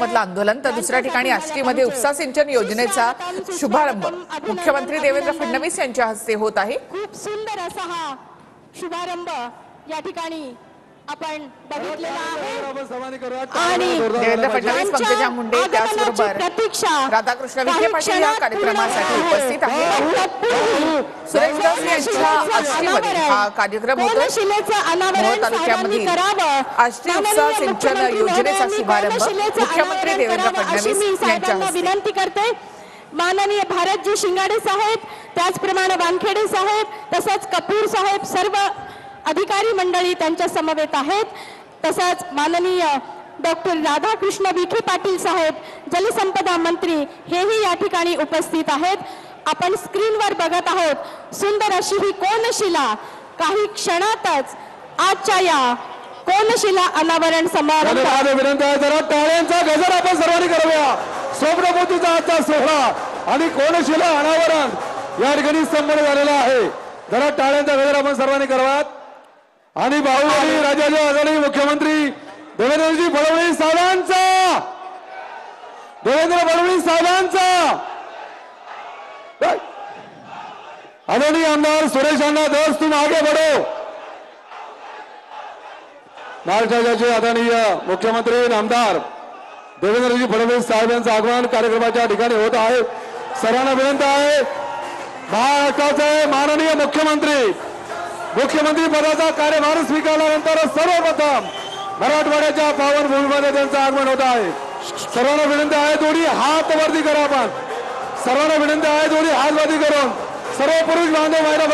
मधलं आंदोलन तर दुसऱ्या ठिकाणी आष्टीमध्ये उपसा सिंचन योजनेचा शुभारंभ मुख्यमंत्री देवेंद्र फडणवीस यांच्या हस्ते होत आहे। खूप सुंदर असा हा शुभारंभ या ठिकाणी आपण बघितलेला आहे आणि देवेंद्र फडणवीस, पंकजा मुंडे त्याचबरोबर राधाकृष्ण विखे पाटील या कार्यक्रमासाठी उपस्थित आहेत। सुरेश दास यांच्या आष्टीमध्ये हा कार्यक्रम होतो। मोहोळ तालुक्यामधील आष्टी उपसा सिंचन योजनेचा शुभारंभ मुख्यमंत्री देवेंद्र फडणवीस यांच्या हस्ते। विनंती करते माननीय भारतजी शिंगाडे साहेब, त्याचप्रमाणे वानखेडे साहेब, तसंच कपूर साहेब, सर्व अधिकारी मंडळी त्यांच्या समवेत आहेत। तसंच माननीय डॉक्टर राधाकृष्ण विखे पाटील साहेब, जलसंपदा मंत्री हेही या ठिकाणी उपस्थित आहेत। आपण स्क्रीनवर बघत आहोत सुंदर अशी ही कोनशिला काही क्षणातच आजच्या या कोनशिला अनावरण समारंभ। विनंती आहे जरा टाळ्यांचा गजर आपण सर्वांनी करूया। स्वप्नपोतीचा आजचा सोहळा आणि कोनशिला अनावरण या ठिकाणी संपन्न झालेला आहे। जरा टाळ्यांचा गजर आपण सर्वांनी करावा आणि बाहुबली राजाचे आदरणीय मुख्यमंत्री देवेंद्रजी फडणवीस साहेबांचा आदरणीय आमदार सुरेश अण्णा धस, तुम आगे बढ़ो। महाराष्ट्राचे आदरणीय मुख्यमंत्री आमदार देवेंद्रजी फडणवीस साहेबांचं आगमन कार्यक्रमाच्या ठिकाणी होत आहे। सर्वांना विनंती आहे महाराष्ट्राचे माननीय मुख्यमंत्री पदाचा कार्यभार स्वीकारल्यानंतर सर्वप्रथम मराठवाड्याच्या पावन भूमीमध्ये त्यांचं आगमन होत आहे। सर्वांना विनंती आहे दोन्ही हात वरती करा। आपण सर्वांना विनंती आहे दोन्ही हात वरती करून सर्व पुरुष बांधव महिला